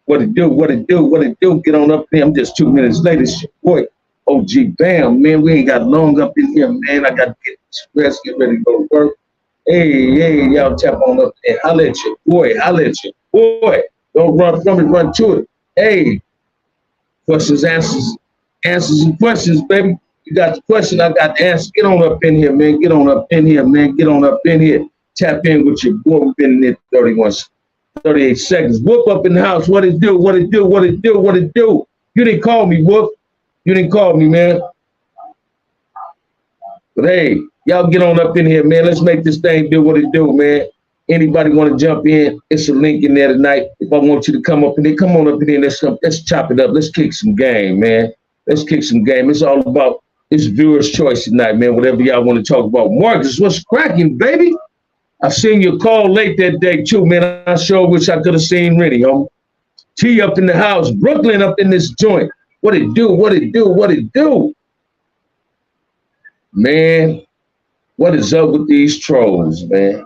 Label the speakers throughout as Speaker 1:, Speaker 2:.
Speaker 1: What it do? What it do? What it do? Get on up there. I'm just 2 minutes late. It's your boy, OG Bamm. Man, we ain't got long up in here, man. I got to get dressed, get ready to go to work. Hey, y'all tap on up there. Holla at your boy. Holla at your boy. Don't run from it, run to it. Hey, questions, answers and questions, baby. You got the question, I got the answer. Get on up in here, man. Get on up in here, man. Get on up in here. Tap in with your boy. We've been in there 38 seconds. Whoop up in the house. What it do? What it do? What it do? What it do? You didn't call me, Whoop. You didn't call me, man. But hey, y'all get on up in here, man. Let's make this thing do what it do, man. Anybody want to jump in? It's a link in there tonight. If I want you to come up in there, come on up in there. Let's chop it up. Let's kick some game, man. Let's kick some game. It's all about it's viewer's choice tonight, man. Whatever y'all want to talk about. Marcus, what's cracking, baby? I seen your call late that day too, man. I sure wish I could have seen Rennie, homie. T up in the house, Brooklyn up in this joint. What it do? What it do? What it do? Man, what is up with these trolls, man?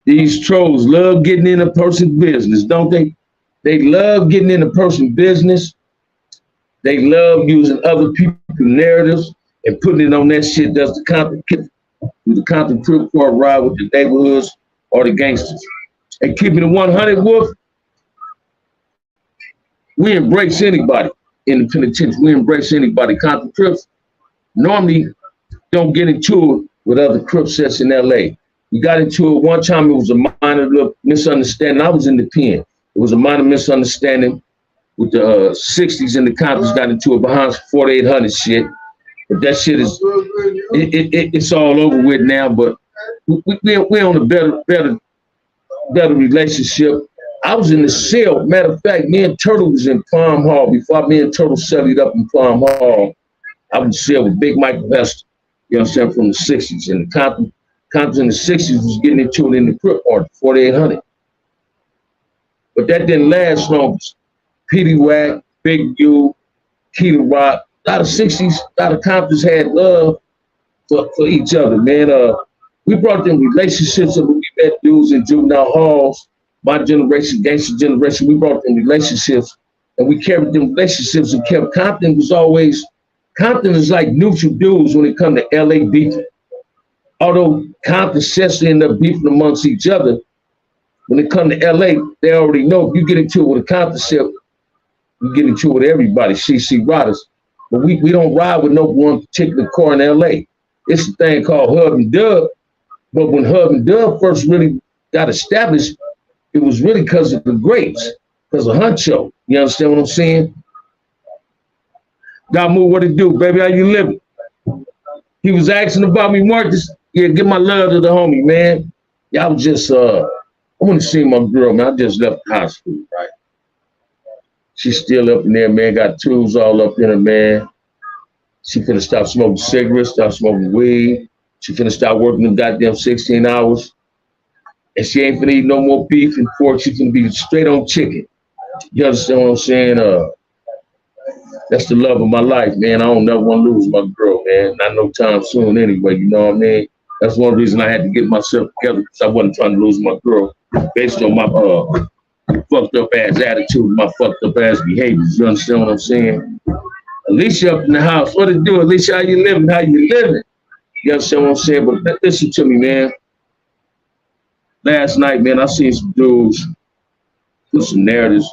Speaker 1: These trolls love getting in a person's business, don't they? They love getting in a person's business. They love using other people's narratives and putting it on that shit that's the Compton Crip Court ride with the neighborhoods or the gangsters. And keeping it 100, Wolf, we embrace anybody in the penitentiary. We embrace anybody. Compton Crips normally don't get into it with other Crip sets in LA. We got into it one time. It was a minor little misunderstanding. I was in the pen. It was a minor misunderstanding with the 60s and the Comptons got into it behind 4800 shit. But that shit is, it's all over with now. But we're on a better relationship. I was in the cell. Matter of fact, me and Turtle was in Palm Hall. Before me and Turtle settled up in Palm Hall, I was in the cell with Big Michael Hester, you know what I'm saying, from the 60s. And the Comptons in the 60s was getting into it in the Crip Court, 4800. But that didn't last long. Petey Wack, Big U, Keita Rock, a lot of 60s, a lot of Comptons had love for each other, man. We brought them relationships up when we met dudes in juvenile halls. My generation, gangster generation, we brought them relationships and we carried them relationships and kept Compton is like neutral dudes when it comes to LA beefing. Although Compton sets end up beefing amongst each other, when it comes to LA, they already know if you get into it with a Compton set, you get into it with everybody, CC Riders. But we don't ride with no one particular car in LA. It's a thing called Hub and Dub. But when Hub and Dub first really got established, it was really because of the greats, because of Huncho. You understand what I'm saying? God move, what it do, baby? How you living? He was asking about me, Marcus. Yeah, give my love to the homie, man. Yeah, I was just, I want to see my girl, man. I just left the hospital, right? She's still up in there, man. Got tools all up in her, man. She finna stop smoking cigarettes, stop smoking weed. She finna start working them goddamn 16 hours. And she ain't finna eat no more beef and pork. She finna be straight on chicken. You understand what I'm saying? That's the love of my life, man. I don't never want to lose my girl, man. Not no time soon anyway, you know what I mean? That's one reason I had to get myself together, because I wasn't trying to lose my girl based on my fucked up ass attitude, my fucked up ass behaviors. You understand what I'm saying? Alicia up in the house. What it do? Alicia, how you living? How you living? You understand what I'm saying? But listen to me, man. Last night, man, I seen some dudes do some narratives.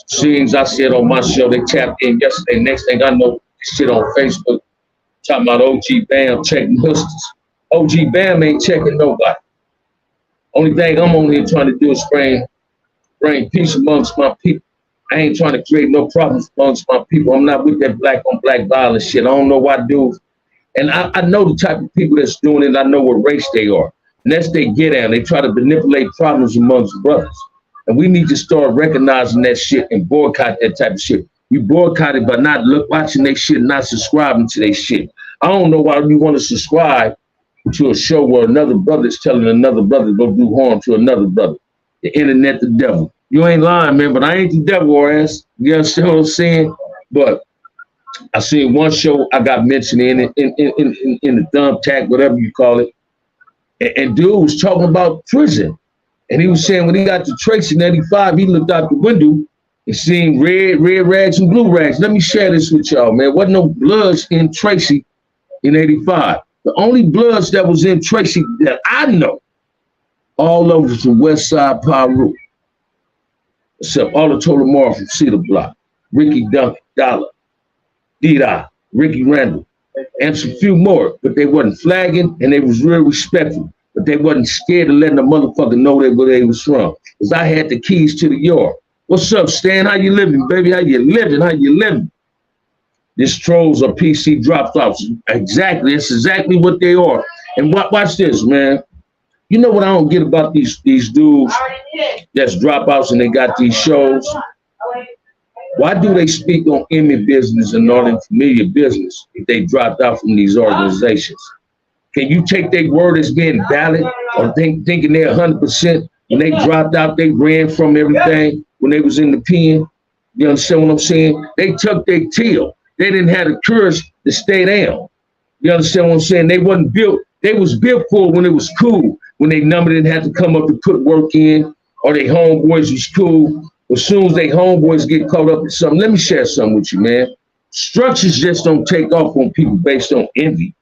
Speaker 1: Scenes I said on my show, they tapped in yesterday. Next thing I know, shit on Facebook, talking about OG Bamm checking hustlers. OG Bamm ain't checking nobody. Only thing I'm on here trying to do is bring peace amongst my people. I ain't trying to create no problems amongst my people. I'm not with that black on black violence shit. I don't know why dudes. And I know the type of people that's doing it. I know what race they are. And that's they get at. They try to manipulate problems amongst brothers. And we need to start recognizing that shit and boycott that type of shit. We boycott it by not watching their shit, not subscribing to their shit. I don't know why we want to subscribe to a show where another brother is telling another brother to go do harm to another brother. The internet, the devil. You ain't lying, man, but I ain't the devil or ass. You understand what I'm saying? But I seen one show I got mentioned in the thumbtack, whatever you call it. And dude was talking about prison. And he was saying when he got to Tracy in 85, he looked out the window and seen red rags and blue rags. Let me share this with y'all, man. Wasn't no bloods in Tracy in 85. The only bloods that was in Tracy that I know, all over from West Side Piru, except all the Total Lamar from Cedar Block, Ricky Duncan, Dollar, D-Dot, Ricky Randall, and some few more, but they wasn't flagging and they was real respectful, but they wasn't scared of letting the motherfucker know where they was from. Because I had the keys to the yard. What's up, Stan? How you living, baby? How you living? How you living? This trolls are PC drop-offs. Exactly. It's exactly what they are. And watch this, man. You know what I don't get about these dudes that's dropouts and they got these shows? Why do they speak on Emmy business and all that familiar business if they dropped out from these organizations? Can you take their word as being valid or thinking they're 100%? When they dropped out, they ran from everything when they was in the pen. You understand what I'm saying? They took their till. They didn't have the courage to stay down. You understand what I'm saying? They wasn't built. They was built for when it was cool. When they number didn't have to come up and put work in, or they homeboys was cool. As soon as they homeboys get caught up in something, let me share something with you, man. Structures just don't take off on people based on envy.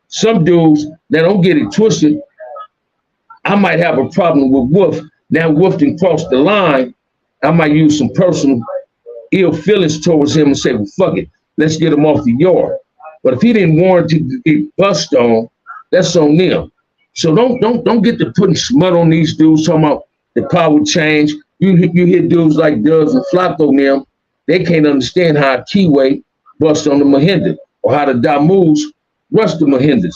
Speaker 1: Some dudes, that don't get it twisted. I might have a problem with Wolf. Now Wolf done crossed the line. I might use some personal ill feelings towards him and say, well, fuck it, let's get him off the yard. But if he didn't warrant to get bust on, that's on them. So don't get to putting smut on these dudes talking about the power change. You hear dudes like Dubs and Flacco them, they can't understand how a Keyway bust on the Mahinda or how the Damus rush the Mahindas.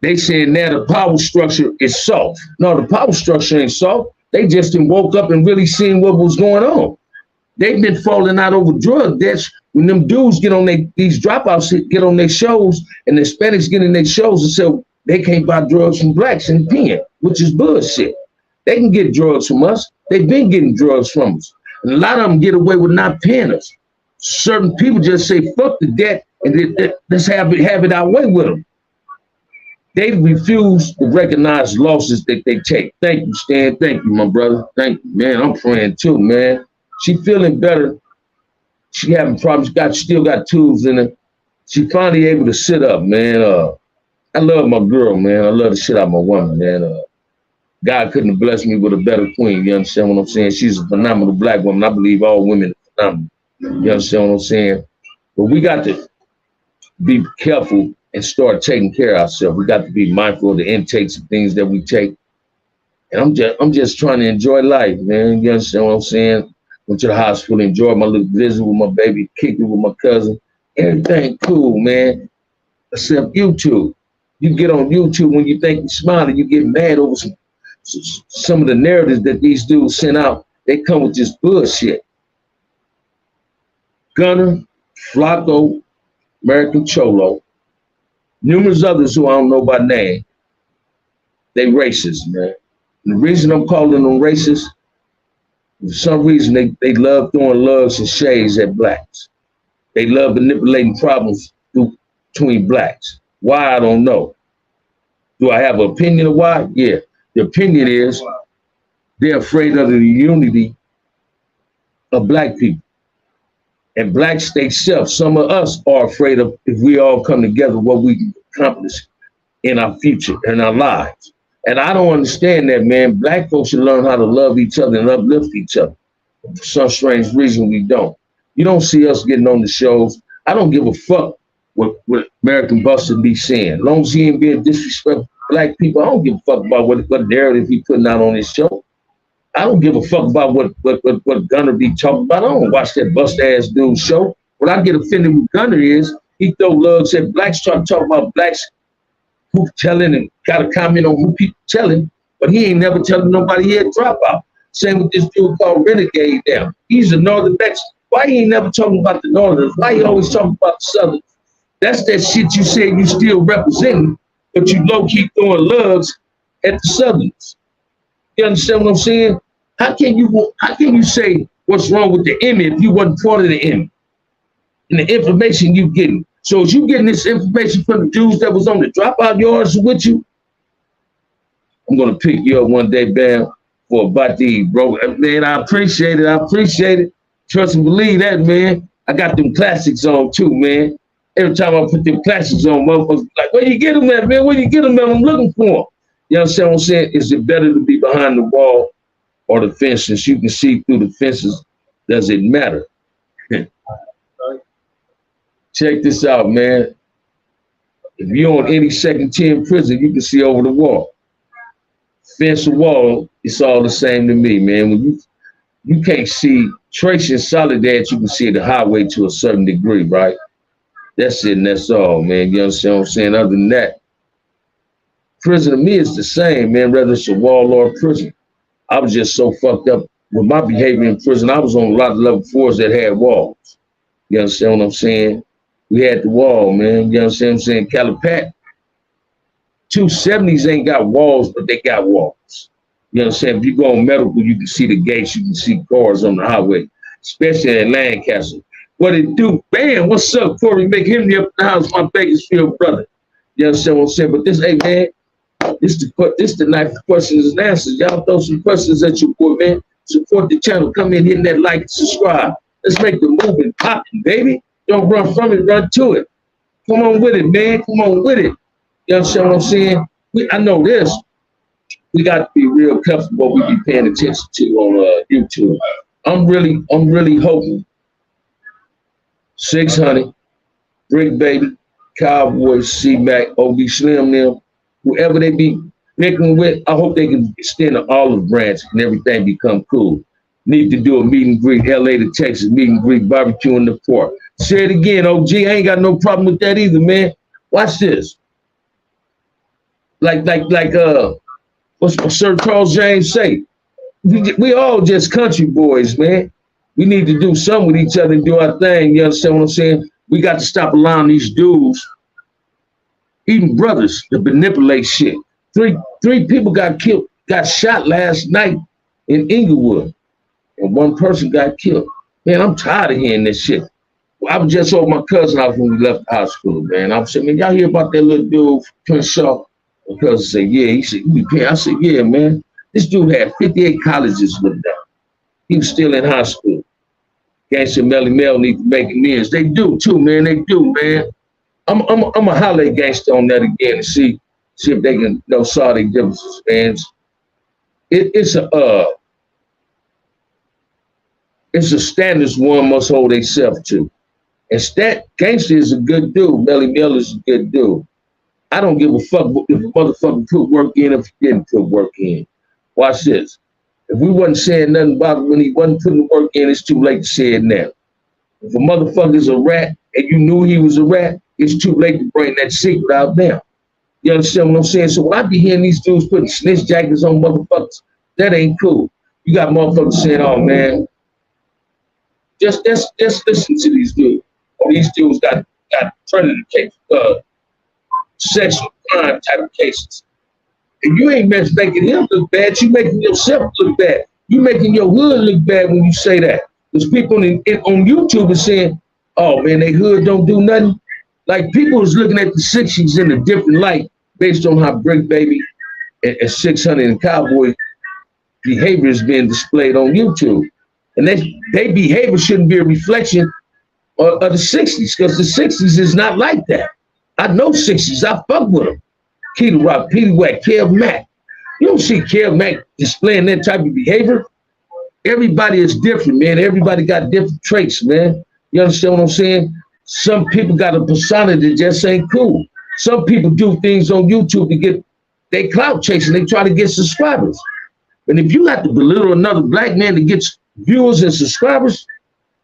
Speaker 1: They saying now the power structure is soft. No, the power structure ain't soft. They just woke up and really seen what was going on. They've been falling out over drug debts. When them dudes get on these dropouts get on their shows and the Hispanics get in their shows and say they can't buy drugs from blacks in the pen, which is bullshit. They can get drugs from us. They've been getting drugs from us. And a lot of them get away with not paying us. Certain people just say, fuck the debt and let's have it our way with them. They refuse to recognize losses that they take. Thank you, Stan. Thank you, my brother. Thank you, man. I'm praying too, man. She feeling better. She having problems. Still got tools in her. She finally able to sit up, man. I love my girl, man. I love the shit out of my woman, man. God couldn't have blessed me with a better queen. You understand what I'm saying? She's a phenomenal black woman. I believe all women are phenomenal. You understand what I'm saying? But we got to be careful and start taking care of ourselves. We got to be mindful of the intakes of things that we take. And I'm just trying to enjoy life, man. You understand what I'm saying? Went to the hospital, enjoyed my little visit with my baby, kicked it with my cousin. Everything cool, man. Except YouTube. You get on YouTube when you think you're smiling, you get mad over some of the narratives that these dudes send out. They come with just bullshit. Gunner, Flacco, American Cholo, numerous others who I don't know by name, they racist, man. And the reason I'm calling them racist, for some reason they love throwing lugs and shades at blacks. They love manipulating problems between blacks. Why, I don't know. Do I have an opinion of why? Yeah. The opinion is they're afraid of the unity of black people. And blacks themselves, some of us are afraid of if we all come together, what we can accomplish in our future, in our lives. And I don't understand that, man. Black folks should learn how to love each other and uplift each other. For some strange reason, we don't. You don't see us getting on the shows. I don't give a fuck what American Buster be saying. As long as he ain't being disrespectful to black people, I don't give a fuck about what narrative he putting out on his show. I don't give a fuck about what Gunner be talking about. I don't watch that bust-ass dude show. What I get offended with Gunner is he throw lugs at blacks, trying to talk about blacks who telling and got a comment on who people telling, but he ain't never telling nobody he had dropout. Same with this dude called Renegade now. He's a Northern Mexican. Why he ain't never talking about the Northerners? Why he always talking about the Southerners? That's that shit you say you still representing, but you low-key throwing lugs at the Southerners. You understand what I'm saying? How can you say what's wrong with the Emmy if you wasn't part of the Emmy? And the information you getting. So is you getting this information from the dudes that was on the dropout yards with you? I'm gonna pick you up one day, Bam. for about these, bro. Man, I appreciate it. I appreciate it. Trust and believe that, man. I got them classics on too, man. Every time I put them classics on, motherfuckers like, where you get them at, man? Where you get them at? I'm looking for them. You understand what I'm saying? Is it better to be behind the wall or the fence? Since you can see through the fences, does it matter? Check this out, man. If you're on any second tier in prison, you can see over the wall. Fence or wall, it's all the same to me, man. When you can't see tracing Soledad, you can see the highway to a certain degree, right? That's it and that's all, man. You understand what I'm saying? Other than that, prison to me is the same, man, whether it's a wall or a prison. I was just so fucked up with my behavior in prison. I was on a lot of level 4s that had walls. You understand what I'm saying? We had the wall, man. You understand what I'm saying? Calipat, 270s ain't got walls, but they got walls. You understand? If you go on medical, you can see the gates, you can see cars on the highway, especially in Lancaster. What it do? Bam, what's up, Corey? Make him up in the house, my Bakersfield brother. You understand what I'm saying? But this, hey, man, this the night for questions and answers. Y'all throw some questions at your boy, man. Support the channel. Come in, hit that like, subscribe. Let's make the movement popping, baby. Don't run from it, run to it. Come on with it, man. Come on with it. You understand what I'm saying? I know this. We got to be real comfortable. We be paying attention to on YouTube. I'm really hoping 600, Brick Baby, Cowboys, C-Mac, OB Slim, them, whoever they be picking with, I hope they can extend the olive branch and everything become cool. Need to do a meet and greet, LA to Texas, meet and greet, barbecue in the park. Say it again, OG, I ain't got no problem with that either, man. Watch this. Like what's Sir Charles James say? We all just country boys, man. We need to do something with each other and do our thing. You understand what I'm saying? We got to stop allowing these dudes, even brothers, to manipulate shit. Three people got shot last night in Inglewood, and one person got killed. Man, I'm tired of hearing this shit. I was just over my cousin house when we left the hospital, man. I was saying, man, y'all hear about that little dude, Prince Shaw? My cousin said, yeah. He said, you be paying? I said, yeah, man. This dude had 58 colleges looked down. He was still in high school. Gangsta Melly Mel need to make amends. They do too, man. They do, man. I'm a holler at Gangsta on that again and see if they can solve their differences, man. It's a standards one must hold themselves to. And Gangsta is a good dude. Melly Mel is a good dude. I don't give a fuck if a motherfucker put work in, if he didn't put work in. Watch this. If we wasn't saying nothing about it when he wasn't putting the work in, it's too late to say it now. If a motherfucker's a rat and you knew he was a rat, it's too late to bring that secret out now. You understand what I'm saying? So when I be hearing these dudes putting snitch jackets on motherfuckers, that ain't cool. You got motherfuckers saying, oh man, just listen to these dudes. Oh, these dudes got predator cases, sexual crime type of cases. And you ain't making him look bad, you making yourself look bad. You making your hood look bad when you say that. Because people on YouTube are saying, oh man, they hood don't do nothing. Like people is looking at the 60s in a different light based on how Brick Baby and 600 and Cowboy behavior is being displayed on YouTube. And their behavior shouldn't be a reflection of the 60s, because the 60s is not like that. I know 60s, I fuck with them. Keita Rock, Petey Wack, Kev Mack. You don't see Kev Mack displaying that type of behavior. Everybody is different, man. Everybody got different traits, man. You understand what I'm saying? Some people got a persona that just ain't cool. Some people do things on YouTube to get they clout chasing. They try to get subscribers. And if you got to belittle another black man to get viewers and subscribers,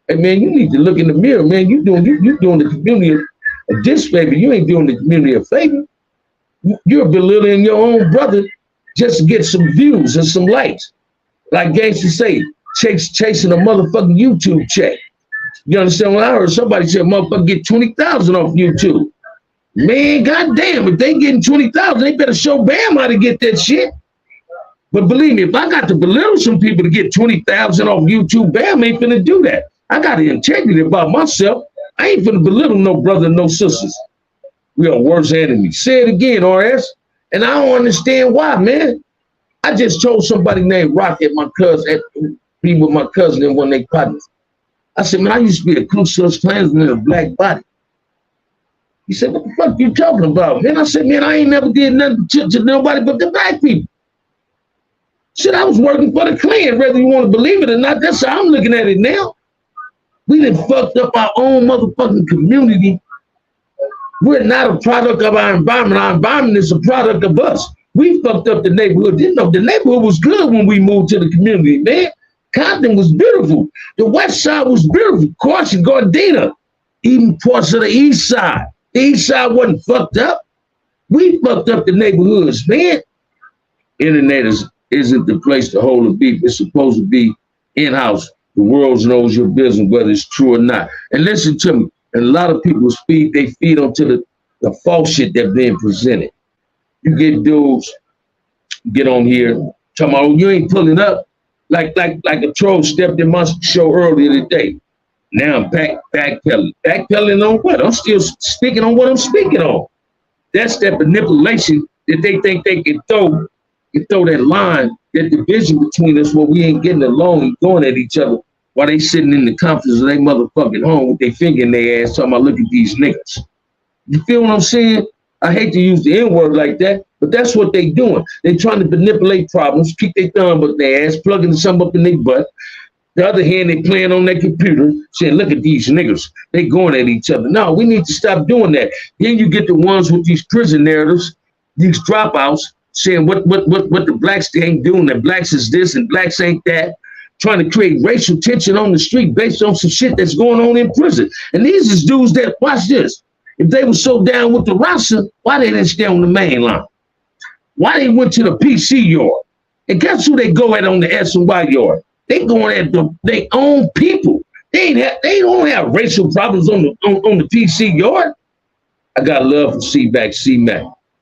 Speaker 1: hey man, you need to look in the mirror, man. You doing the community a disfavor. You ain't doing the community a favor. You're belittling your own brother just to get some views and some likes. Like Gangsta say, chasing a motherfucking YouTube check. You understand what I heard? Somebody said, motherfucker get 20,000 off YouTube. Man, goddamn, if they getting 20,000, they better show Bam how to get that shit. But believe me, if I got to belittle some people to get 20,000 off YouTube, Bam ain't finna do that. I got the integrity about myself. I ain't finna belittle no brother, no sisters. We are worst enemies. Say it again, RS. And I don't understand why, man. I just told somebody named Rock at my cousin, be with my cousin and one of their partners. I said, man, I used to be a Ku Klux Klansman in a black body. He said, what the fuck you talking about, man? I said, man, I ain't never did nothing to nobody but the black people. Shit, I was working for the Klan, whether you want to believe it or not. That's how I'm looking at it now. We done fucked up our own motherfucking community. We're not a product of our environment. Our environment is a product of us. We fucked up the neighborhood. Didn't know the neighborhood was good when we moved to the community, man. Compton was beautiful. The west side was beautiful. Carson, Gardena, even parts of the east side. The east side wasn't fucked up. We fucked up the neighborhoods, man. Internet isn't the place to hold a beef. It's supposed to be in-house. The world knows your business, whether it's true or not. And listen to me. And a lot of people feed onto the false shit that's being presented. You get dudes get on here talking about, oh, you ain't pulling up like a troll stepped in my show earlier today. Now I'm backpedaling. Backpedaling on what? I'm still speaking on what I'm speaking on. That's that manipulation that they think they can throw that line, that division between us where we ain't getting along and going at each other while they sitting in the conference of their motherfucking home with their finger in their ass talking about, look at these niggas. You feel what I'm saying? I hate to use the N-word like that, but that's what they doing. They trying to manipulate problems, keep their thumb up their ass, plugging something up in their butt. The other hand, they playing on their computer, saying, look at these niggas. They going at each other. No, we need to stop doing that. Then you get the ones with these prison narratives, these dropouts, saying what the blacks ain't doing, that blacks is this and blacks ain't that, trying to create racial tension on the street based on some shit that's going on in prison. And these is dudes that, watch this, if they were so down with the Rasta, why they didn't stay on the main line? Why they went to the PC yard? And guess who they go at on the S&Y yard? They going at their own people. They don't have racial problems on the PC yard. I got love for C-Mac.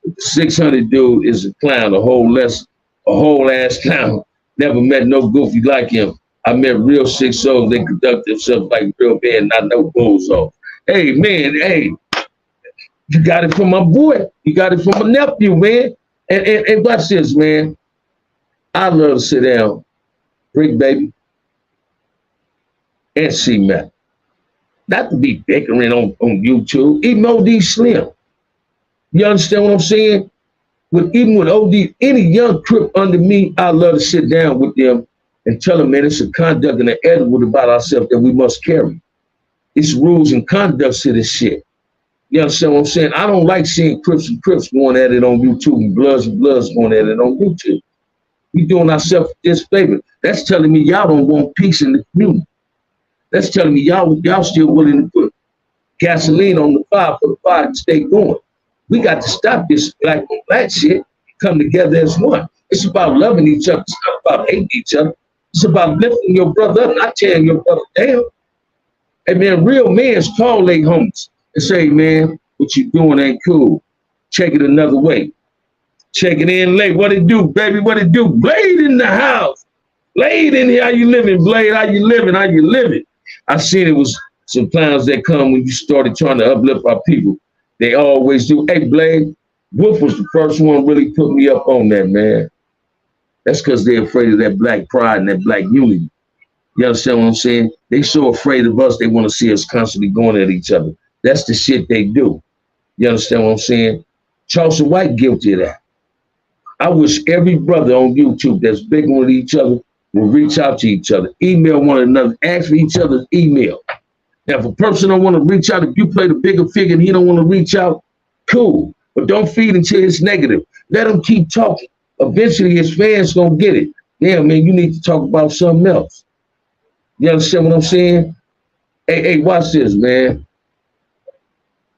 Speaker 1: The 600 dude is a clown, a whole ass clown. Never met no goofy like him. I met real 6-0s. They conduct themselves like real men, not no bullshit. Hey, man, hey, you got it from my boy. You got it from my nephew, man. And watch this, man. I love to sit down, Brick Baby, and C-Mac. Not to be bickering on YouTube, even OD Slim. You understand what I'm saying? Even with OD, any young crip under me, I love to sit down with them and tell them, man, it's a conduct and an attitude about ourselves that we must carry. It's rules and conducts to this shit. You understand what I'm saying? I don't like seeing Crips and Crips going at it on YouTube and Bloods going at it on YouTube. We doing ourselves this favor. That's telling me y'all don't want peace in the community. That's telling me y'all still willing to put gasoline on the fire for the fire to stay going. We got to stop this black on black shit, come together as one. It's about loving each other. It's not about hating each other. It's about lifting your brother up, not tearing your brother down. Hey, man, real men's call they homies and say, man, what you doing ain't cool. Check it another way. Check it in late. What it do, baby? What it do? Blade in the house. Blade in here. How you living, Blade? How you living? How you living? I seen it was some clowns that come when you started trying to uplift our people. They always do. Hey, Blade, Wolf was the first one really put me up on that, man. That's because they're afraid of that black pride and that black unity. You understand what I'm saying? They so afraid of us, they want to see us constantly going at each other. That's the shit they do. You understand what I'm saying? Charleston White guilty of that. I wish every brother on YouTube that's big with each other will reach out to each other, email one another, ask for each other's email. Now, if a person don't want to reach out, if you play the bigger figure and he don't want to reach out, cool. But don't feed into his negative. Let him keep talking. Eventually, his fans gonna get it. Damn, man, you need to talk about something else. You understand what I'm saying? Hey, watch this, man.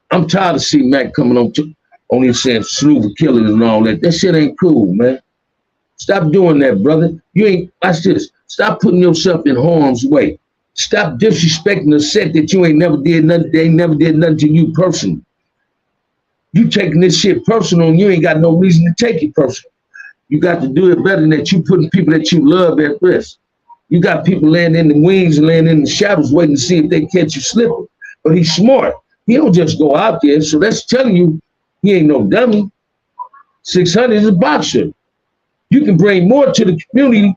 Speaker 1: I'm tired of seeing Mac coming on here saying slew of killers and all that. That shit ain't cool, man. Stop doing that, brother. You ain't, watch this. Stop putting yourself in harm's way. Stop disrespecting the set that you ain't never did nothing. They never did nothing to you personally. You taking this shit personal and you ain't got no reason to take it personal. You got to do it better than that. You putting people that you love at risk. You got people laying in the wings and laying in the shadows waiting to see if they catch you slipping. But he's smart. He don't just go out there. So that's telling you he ain't no dummy. 600 is a boxer. You can bring more to the community.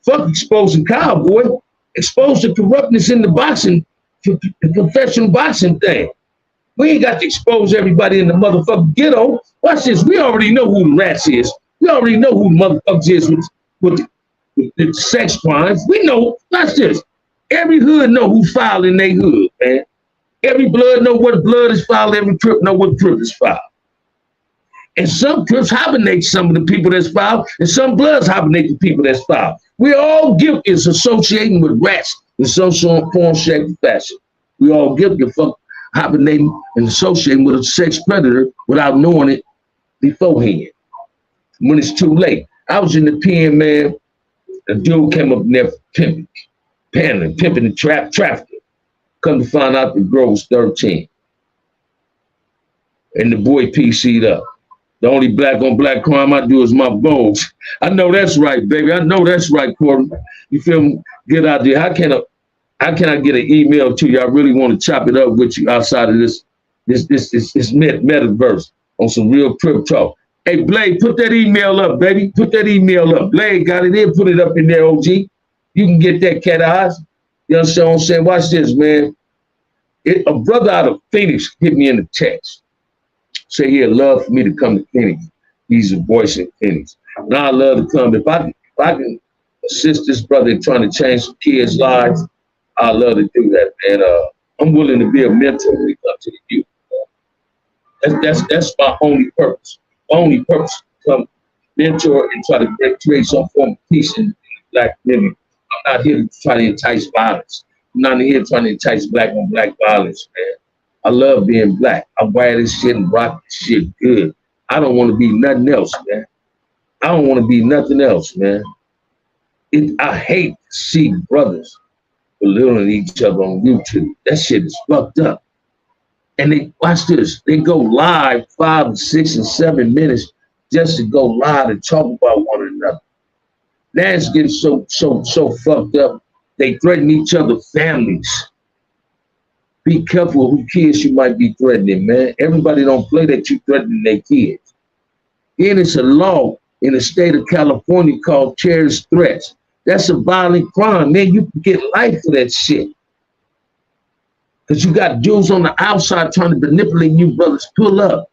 Speaker 1: Fuck exposing Cowboy. Expose the corruptness in the boxing, the professional boxing thing. We ain't got to expose everybody in the motherfucking ghetto. Watch this. We already know who the rats is. We already know who the motherfuckers is with the sex crimes. We know. Watch this. Every hood know who filed in their hood, man. Every blood know what blood is filed. Every Crip know what Crip is filed. And some Crips hibernate some of the people that's filed, and some Bloods hibernate the people that's filed. We're all guilty of associating with rats in some form, shape, or fashion. We all guilty of hibernating and associating with a sex predator without knowing it beforehand. When it's too late. I was in the pen, man. A dude came up in there pimping and trafficking. Come to find out the girl was 13. And the boy PC'd up. The only black on black crime I do is my bows. I know that's right, baby. I know that's right, Corbin. You feel me? Get out there. How can I get an email to you? I really want to chop it up with you outside of this metaverse on some real Crip talk. Hey, Blade, put that email up, baby. Put that email up. Blade got it in. Put it up in there, OG. You can get that cat eyes. You understand what I'm saying? Watch this, man. A brother out of Phoenix hit me in the text. Say he'd love for me to come to Phoenix. He's a voice in Phoenix. Now I love to come. If I can assist this brother in trying to change some kids' lives, I love to do that, man. I'm willing to be a mentor when it comes to the youth. That's my only purpose. My only purpose is to become mentor and try to create some form of peace in the black community. I'm not here to try to entice violence. I'm not here trying to entice black on black violence, man. I love being black. I wear this shit and rock this shit good. I don't want to be nothing else, man. I don't want to be nothing else, man. I hate to see brothers belittling each other on YouTube. That shit is fucked up. And they, watch this, they go live 5, 6, and 7 minutes just to go live and talk about one another. Now it's getting so fucked up. They threaten each other's families. Be careful who kids you might be threatening, man. Everybody don't play that you threatening their kids. Then it's a law in the state of California called terrorist threats. That's a violent crime, man. You can get life for that shit. Because you got dudes on the outside trying to manipulate you brothers. Pull up.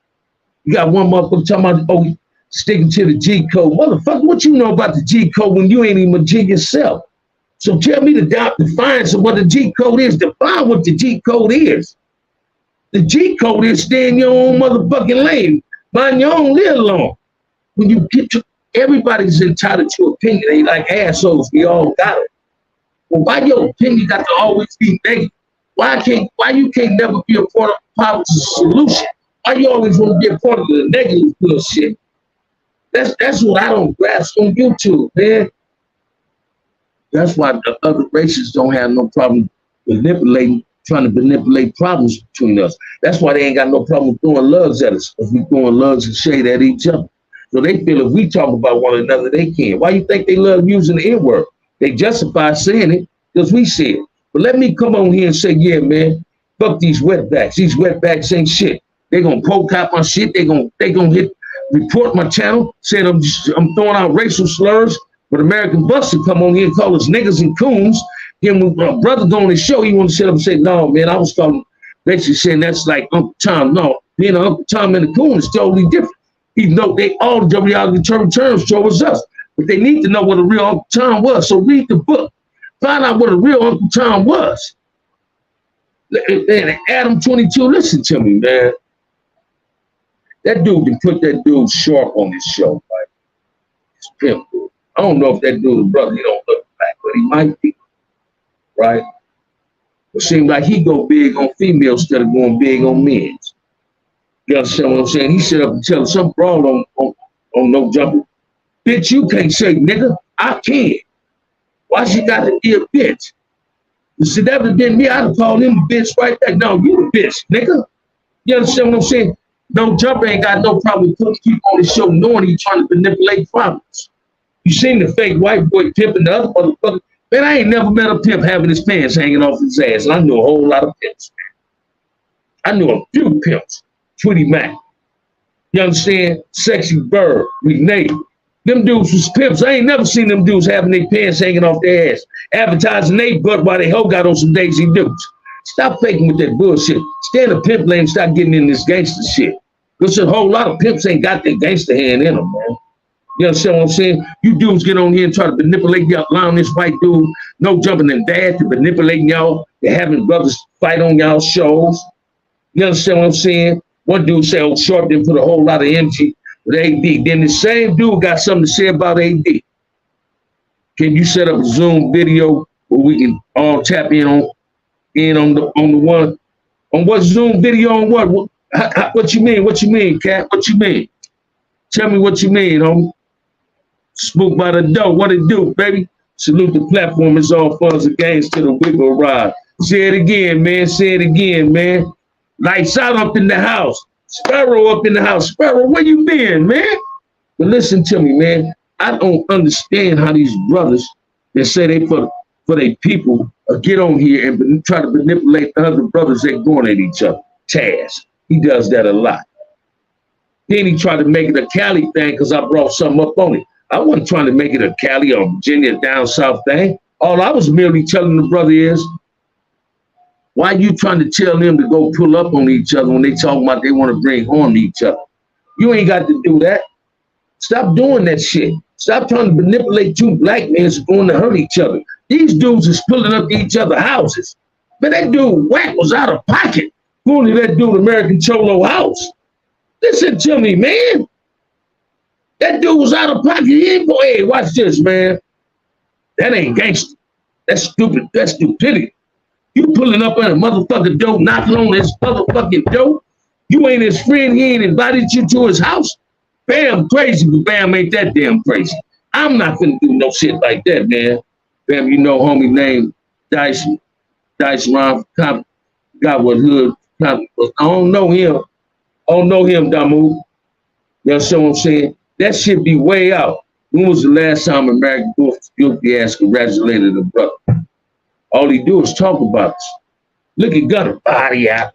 Speaker 1: You got one motherfucker talking about, sticking to the G code. Motherfucker, what you know about the G code when you ain't even a G yourself? So tell me the defiance of what the G code is. Define what the G code is. The G code is stay in your own motherfucking lane. Mind your own, live alone. When you get to, everybody's entitled to opinion. They like assholes. We all got it. Well, why your opinion got to always be negative? Why you can't never be a part of the positive solution? Why you always want to be a part of the negative bullshit? That's what I don't grasp on YouTube, man. That's why the other races don't have no problem trying to manipulate problems between us. That's why they ain't got no problem throwing lugs at us, because we throwing lugs and shade at each other. So they feel if we talk about one another, they can. Why you think they love using the N-word? They justify saying it because we say it. But let me come on here and say, yeah, man, fuck these wetbacks. These wetbacks ain't shit. They gonna poke out my shit. They gonna report my channel, saying I'm throwing out racial slurs. But American Buster come on here and call us niggas and coons. Then when my brother go on his show, he want to sit up and say, no, man, I was calling, basically saying that's like Uncle Tom. No, being an Uncle Tom and a coon is totally different. Even though they all derogatory terms towards us. But they need to know what a real Uncle Tom was. So read the book. Find out what a real Uncle Tom was. Man, Adam 22, listen to me, man. That dude can put that dude sharp on his show, right? It's pimp, dude. I don't know if that dude, brother, he don't look black, but he might be, right? It seems like he go big on females instead of going big on men. You understand what I'm saying? He sit up and tell some broad on no jumper. Bitch, you can't say nigga. I can. Why she got to be a bitch? If it ever been me, I'd have called him a bitch right there. No, you a bitch, nigga. You understand what I'm saying? No jumper ain't got no problem putting people on the show knowing he's trying to manipulate problems. You seen the fake white boy pimping the other motherfucker. Man, I ain't never met a pimp having his pants hanging off his ass. And I knew a whole lot of pimps. I knew a few pimps. Tweety Mac. You understand? Sexy Bird. We native. Them dudes was pimps. I ain't never seen them dudes having their pants hanging off their ass, advertising they butt while they hoe got on some Daisy Dukes. Stop faking with that bullshit. Stay in the pimp lane and stop getting in this gangster shit. Because a whole lot of pimps ain't got their gangster hand in them, man. You understand what I'm saying? You dudes get on here and try to manipulate y'all, allowing this white dude, no jumping and dad, to manipulating y'all, to having brothers fight on y'all shows. You understand what I'm saying? One dude said, oh, Short didn't put a whole lot of energy with AD. Then the same dude got something to say about AD. Can you set up a Zoom video where we can all tap in on the one? On what Zoom video? On what? What you mean? What you mean, Cat? What you mean? Tell me what you mean, homie. Spook by the dough. What it do, baby? Salute the platform. It's all funds and games to the wiggle ride. Say it again, man. Say it again, man. Lights out up in the house. Sparrow up in the house. Sparrow, where you been, man? But listen to me, man. I don't understand how these brothers that say they for their people get on here and try to manipulate the other brothers that going at each other. Taz, he does that a lot. Then he tried to make it a Cali thing because I brought something up on it. I wasn't trying to make it a Cali or Virginia down south thing. All I was merely telling the brother is, why you trying to tell them to go pull up on each other when they talk about they want to bring on each other? You ain't got to do that. Stop doing that shit. Stop trying to manipulate two black men who's going to hurt each other. These dudes is pulling up to each other's houses. Man, that dude Wack was out of pocket going to that dude American Cholo house. Listen to me, man. That dude was out of pocket. He ain't going, hey, watch this, man. That ain't gangster. That's stupid. That's stupidity. You pulling up on a motherfucking door, knocking on his motherfucking door. You ain't his friend. He ain't invited you to his house. Bam, crazy, but Bam ain't that damn crazy. I'm not finna do no shit like that, man. Bam, you know homie named Dice Ron, got what hood. I don't know him. I don't know him, Damu. You understand what I'm saying? That shit be way out. When was the last time American Bull's guilty ass congratulated a brother? All he do is talk about us. Look at Gunner, body out.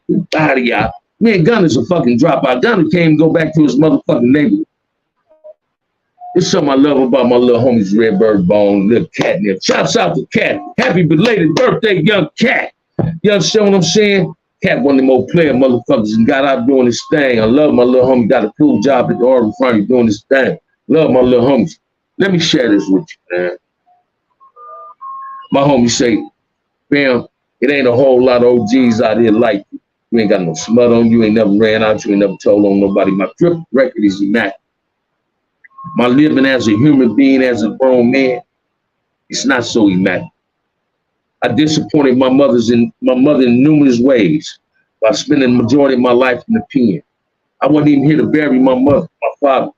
Speaker 1: Man, Gunner's a fucking dropout. Gunner can't even go back to his motherfucking neighborhood. There's something I love about my little homies, Redbird Bone, little Catnip. Shouts out to Cat. Happy belated birthday, young Cat. You understand what I'm saying? Cat one of them old player motherfuckers and got out doing his thing. I love my little homie. Got a cool job at the Oregon Front doing his thing. Love my little homies. Let me share this with you, man. My homie say, Bam, it ain't a whole lot of OGs out here like you. You ain't got no smut on you. Ain't never ran out. You ain't never told on nobody. My trip record is immaculate. My living as a human being, as a grown man, it's not so immaculate. I disappointed my mother in numerous ways by spending the majority of my life in the pen. I wasn't even here to bury my mother, my father,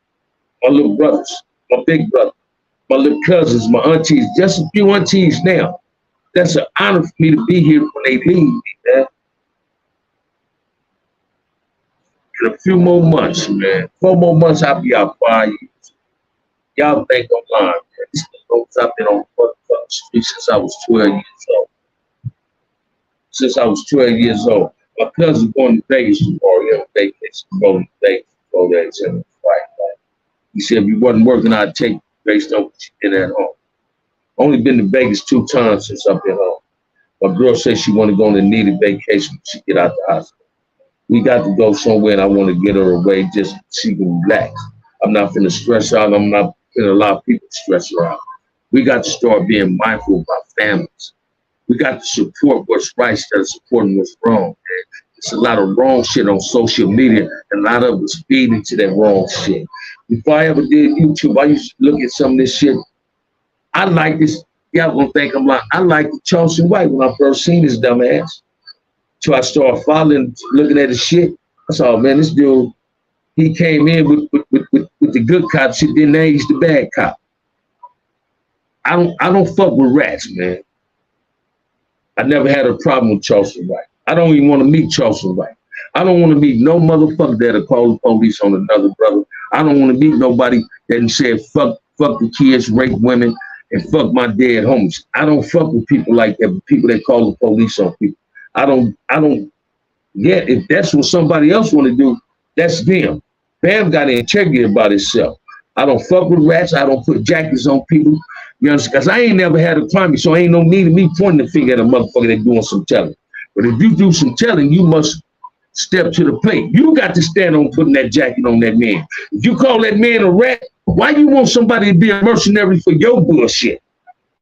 Speaker 1: my little brothers, my big brother, my little cousins, my aunties, just a few aunties now. That's an honor for me to be here when they leave me, man. In a few more months, man. 4 more months, I'll be out 5 years. Y'all think I'm lying, man. These folks I've been on the street since I was 12 years old. Since I was 12 years old. My cousin going to Vegas tomorrow. He on vacation, going to Vegas before that in the fight. He said if you wasn't working, I'd take you based on what you did at home. Only been to Vegas 2 times since I've been home. My girl said she want to go on a needed vacation when she get out the hospital. We got to go somewhere and I want to get her away just so she can relax. I'm not finna stress her out. I'm not finna allow people to stress her out. We got to start being mindful of our families. We got to support what's right instead of supporting what's wrong, man. There's a lot of wrong shit on social media and a lot of us feed into that wrong shit. Before I ever did YouTube, I used to look at some of this shit. I like this. Y'all gonna think I'm like, I like Charleston White when I first seen this dumb ass. So I started following, looking at his shit. I saw, man, this dude, he came in with the good cop shit, then now he's the bad cop. I don't fuck with rats, man. I never had a problem with Charleston White. I don't even want to meet Charleston White. I don't want to meet no motherfucker that'll call the police on another brother. I don't want to meet nobody that said fuck the kids, rape women, and fuck my dead homies. I don't fuck with people like that, people that call the police on people. I don't get if that's what somebody else want to do, that's them. Bam got integrity about himself. I don't fuck with rats. I don't put jackets on people. You understand? Because I ain't never had a crime, so ain't no need of me pointing the finger at a motherfucker that doing some telling. But if you do some telling, you must step to the plate. You got to stand on putting that jacket on that man. If you call that man a rat, why you want somebody to be a mercenary for your bullshit?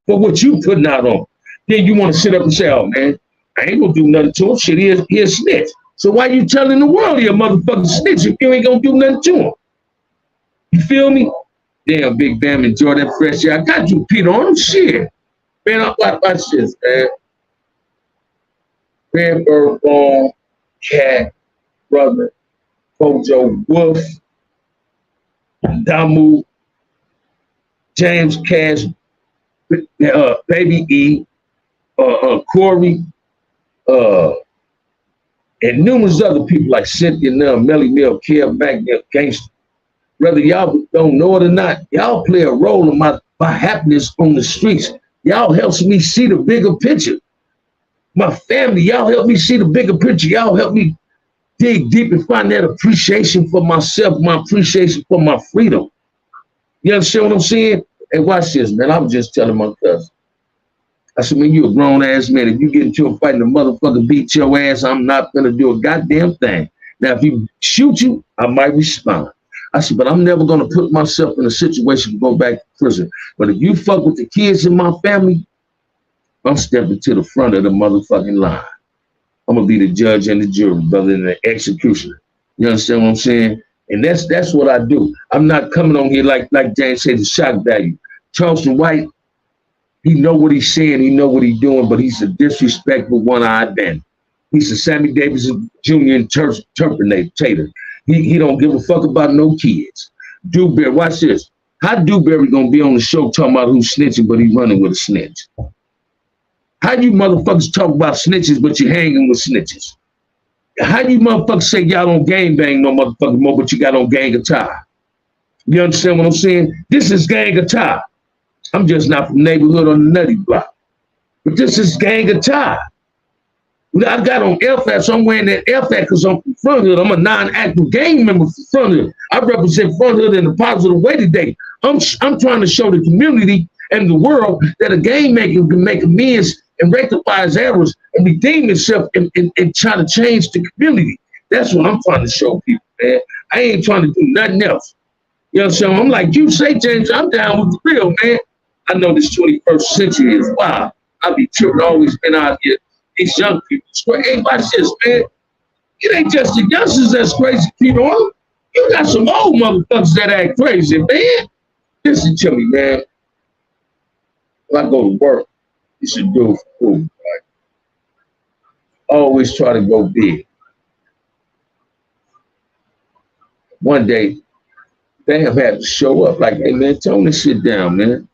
Speaker 1: For what you putting out on? Then you want to sit up and say, oh man, I ain't gonna do nothing to him. Shit, he a snitch. So why you telling the world he a motherfucking snitch if you ain't gonna do nothing to him? You feel me? Damn, Big Bamm, enjoy that fresh air. I got you, Peter, on shit. Man, watch this, man. Redbird Ball, Cat, Brother, Kojo, Wolf, Damu, James Cash, Baby E, Corey, and numerous other people like Cynthia Nell, Melly Mill, Kev Mac, Gangster. Whether y'all don't know it or not, y'all play a role in my happiness on the streets. Y'all helps me see the bigger picture. My family, y'all help me see the bigger picture. Y'all help me dig deep and find that appreciation for myself, my appreciation for my freedom. You understand what I'm saying? Hey, watch this, man. I was just telling my cousin. I said, man, you a grown ass man. If you get into a fight and the motherfucker beat your ass, I'm not gonna do a goddamn thing. Now, if he shoot you, I might respond. I said, but I'm never gonna put myself in a situation to go back to prison. But if you fuck with the kids in my family, I'm stepping to the front of the motherfucking line. I'm gonna be the judge and the jury, brother, and the executioner. You understand what I'm saying? And that's what I do. I'm not coming on here like James said, the shock value. Charleston White, he know what he's saying, he know what he's doing, but he's a disrespectful one-eyed bandit. He's a Sammy Davis Jr. interpreter. He don't give a fuck about no kids. Dewberry, watch this. How Dewberry gonna be on the show talking about who's snitching, but he running with a snitch? How you motherfuckers talk about snitches, but you hanging with snitches? How you motherfuckers say y'all don't gang bang no motherfucking more, but you got on gang attire? You understand what I'm saying? This is gang attire. I'm just not from the neighborhood on the nutty block. But this is gang attire. I got on LFAT, so I'm wearing that LFAT because I'm from Front Hood. I'm a non-active gang member from Front Hood. I represent Front Hood in a positive way today. I'm trying to show the community and the world that a gang maker can make amends and rectify his errors and redeem himself and try to change the community. That's what I'm trying to show people, man. I ain't trying to do nothing else. You know what I'm saying? I'm like you say, James, I'm down with the real, man. I know this 21st century is wild. I be tripping, always been out here. These young people, hey, watch this, man. It ain't just the youngsters that's crazy, people. You got some old motherfuckers that act crazy, man. Listen to me, man. When I go to work, you should do it for food, right? Always try to go big. One day, they have had to show up like, hey, man, tone this shit down, man.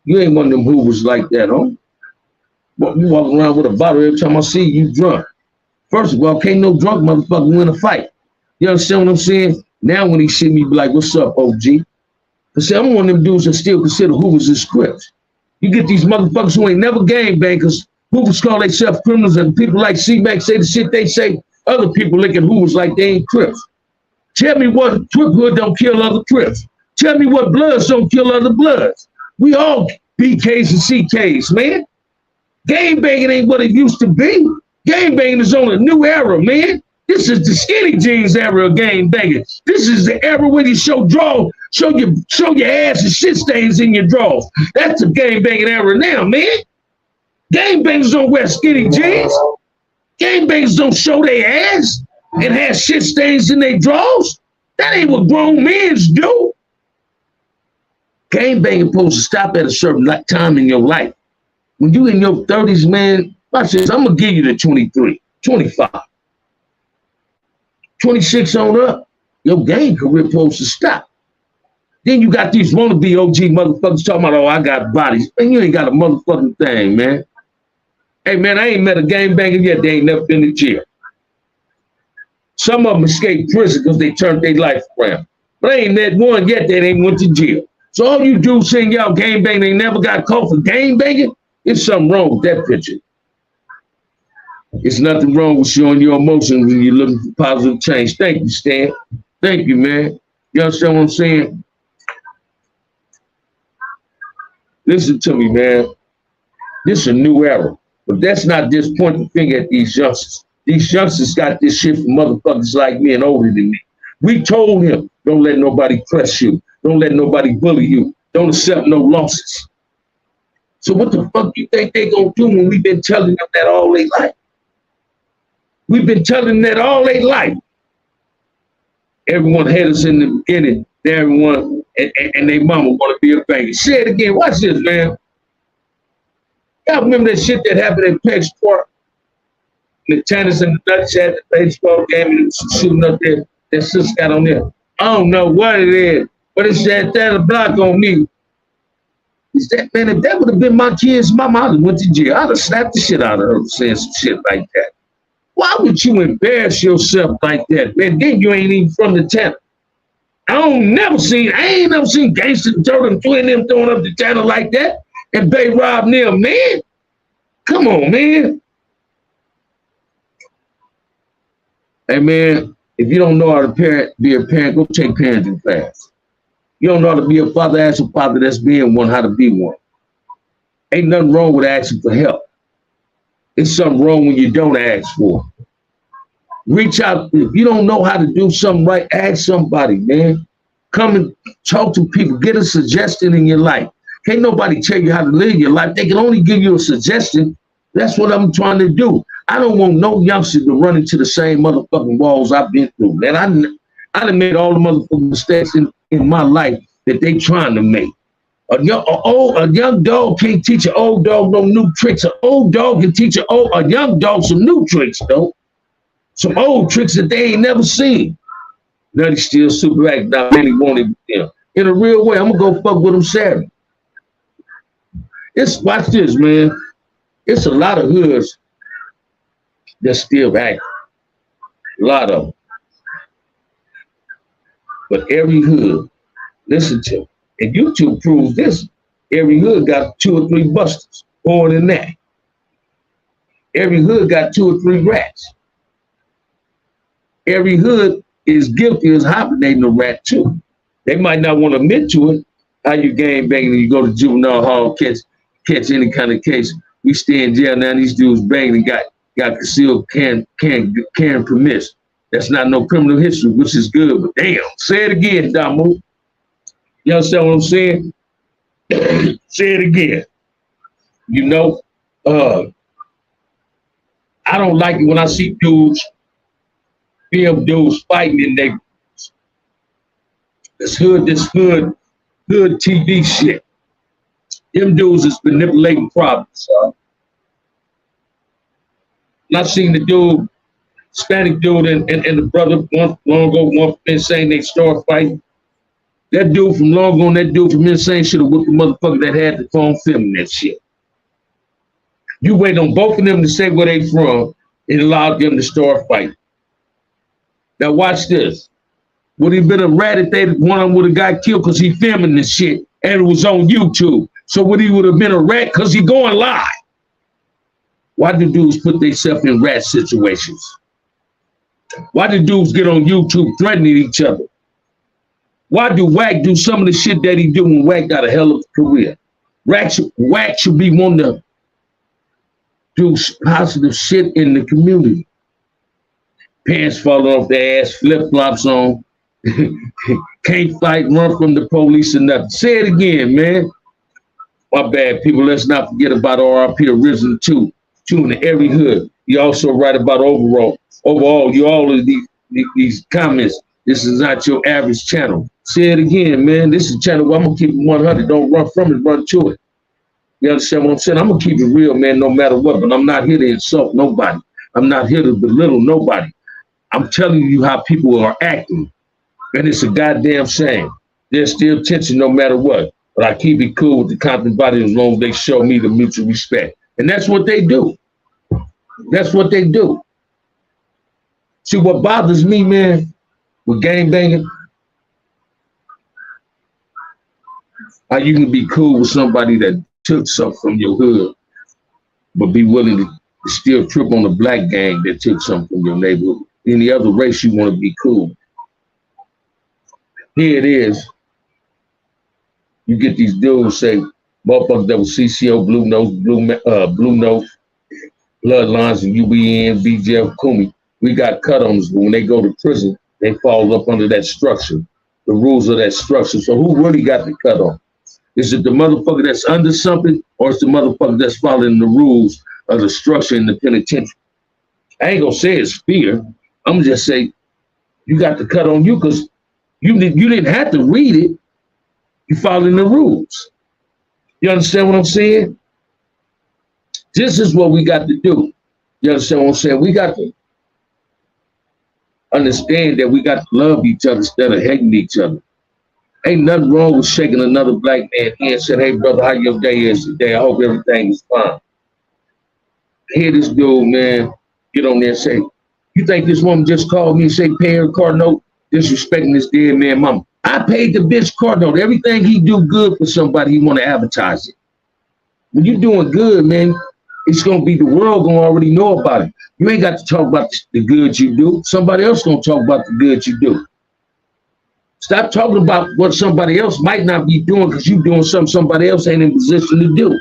Speaker 1: You ain't one of them hoovers like that, huh? But you walk around with a bottle every time I see you drunk. First of all, can't no drunk motherfucker win a fight. You understand what I'm saying? Now when he see me, be like, what's up, OG? I say, I'm one of them dudes that still consider hoovers as Crips. You get these motherfuckers who ain't never gang bangers, hoovers call themselves criminals, and people like C-Mac say the shit they say, other people look at hoovers like they ain't Crips. Tell me what Crip hood don't kill other Crips. Tell me what Bloods don't kill other Bloods. We all BKs and CKs, man. Gang banging ain't what it used to be. Gang banging is on a new era, man. This is the skinny jeans era of gang banging. This is the era when you show your ass and shit stains in your drawers. That's the gang banging era now, man. Gang bangers don't wear skinny jeans. Gang bangers don't show their ass and have shit stains in their drawers. That ain't what grown men do. Gang banging supposed to stop at a certain time in your life. When you in your 30s, man, watch this, I'm gonna give you the 23, 25. 26 on up, your gang career supposed to stop. Then you got these wannabe OG motherfuckers talking about, oh, I got bodies. Man, you ain't got a motherfucking thing, man. Hey, man, I ain't met a gang banger yet. They ain't never been to jail. Some of them escaped prison because they turned their life around. But I ain't met one yet that ain't went to jail. So all you do saying y'all gang banging, they never got caught for gang banging, there's something wrong with that picture. It's nothing wrong with showing your emotions when you're looking for positive change. Thank you, Stan. Thank you, man. You understand what I'm saying? Listen to me, man. This is a new era. But that's not just pointing the finger at these youngsters. These youngsters got this shit from motherfuckers like me and older than me. We told him, don't let nobody press you. Don't let nobody bully you. Don't accept no losses. So what the fuck you think they gonna do when we've been telling them that all their life? We've been telling them that all their life. Everyone had us in the beginning. Everyone and their mama want to be a banker. Say it again. Watch this, man. Y'all remember that shit that happened in Peck's Park? The tennis and the Dutch had the baseball game and it was shooting up there. That sister got on there. I don't know what it is, but it said that a block on me. Is that, man, if that would have been my kid's mama, I'd have went to jail. I'd have slapped the shit out of her for saying some shit like that. Why would you embarrass yourself like that, man? Then you ain't even from the town. I ain't never seen Gangsta Turtle and Twin them throwing up the channel like that and Bay Rob Neal, man. Come on, man. Hey, man, if you don't know how to be a parent, go take parenting class. You don't know how to be a father, ask a father that's being one how to be one. Ain't nothing wrong with asking for help. It's something wrong when you don't ask for it. Reach out. If you don't know how to do something right, ask somebody, man. Come and talk to people. Get a suggestion in your life. Can't nobody tell you how to live your life. They can only give you a suggestion. That's what I'm trying to do. I don't want no youngster to run into the same motherfucking walls I've been through. Man, I done made all the motherfucking mistakes in my life that they trying to make. A young dog can't teach an old dog no new tricks. An old dog can teach a young dog some new tricks, though. Some old tricks that they ain't never seen. Now they still super act now, really want it with them. In a real way, I'm gonna go fuck with them Saturday. Watch this, man. It's a lot of hoods that still act. A lot of them. But every hood, listen to me, and YouTube proves this. Every hood got 2 or 3 busters, more than that. Every hood got 2 or 3 rats. Every hood is guilty of hibernating a rat too. They might not want to admit to it. How you gang banging and you go to juvenile hall, catch any kind of case. We stay in jail now. These dudes banging and got concealed carrying permits. That's not no criminal history, which is good. But damn, say it again, Damo. You understand what I'm saying? Say it again. You know, I don't like it when I see dudes fighting in neighborhoods. This hood TV shit. Them dudes is manipulating problems. I've seen the dude, Hispanic dude, and the brother long ago, been saying they start fighting. That dude from long ago, that dude from Insane should have whipped the motherfucker that had the phone filming that shit. You wait on both of them to say where they from and allowed them to start fighting. Now watch this. Would he been a rat if they one of them would have got killed because he filming this shit and it was on YouTube? So would he would have been a rat because he going live? Why do dudes put themselves in rat situations? Why do dudes get on YouTube threatening each other? Why do Wack do some of the shit that he do when Wack got a hell of a career? Wack should be one to do positive shit in the community. Pants fall off their ass, flip-flops on, can't fight, run from the police or nothing. Say it again, man. My bad, people. Let's not forget about RIP Original 2 in every hood. You also write about overall, you all of these comments. This is not your average channel. Say it again, man. This is a channel where I'm gonna keep it 100. Don't run from it, run to it. You understand what I'm saying? I'm gonna keep it real, man, no matter what. But I'm not here to insult nobody. I'm not here to belittle nobody. I'm telling you how people are acting. And it's a goddamn shame. There's still tension no matter what. But I keep it cool with the Compton body as long as they show me the mutual respect. And that's what they do. That's what they do. See, what bothers me, man, with gang banging, how you can be cool with somebody that took something from your hood, but be willing to still trip on a black gang that took something from your neighborhood. Any other race you want to be cool. Here it is. You get these dudes say, Motherfuckers that was CCO, Blue Note, Bloodlines, and UBN, BJF, Kumi. We got cut on this, but when they go to prison, they fall up under that structure, the rules of that structure. So who really got the cut on? Is it the motherfucker that's under something, or is the motherfucker that's following the rules of the structure in the penitentiary? I ain't gonna say it's fear. I'm gonna just say you got the cut on you because you didn't have to read it. You following the rules. You understand what I'm saying? This is what we got to do. You understand what I'm saying? We got to understand that we got to love each other instead of hating each other. Ain't nothing wrong with shaking another black man hand and saying, hey, brother, how your day is today? I hope everything is fine. I hear this dude, man, get on there and say, you think this woman just called me and say, pay her car note, disrespecting this dead man mama? I paid the bitch car note. Everything he do good for somebody, he want to advertise it. When you doing good, man, it's going to be the world going to already know about it. You ain't got to talk about the good you do. Somebody else going to talk about the good you do. Stop talking about what somebody else might not be doing because you doing something somebody else ain't in position to do.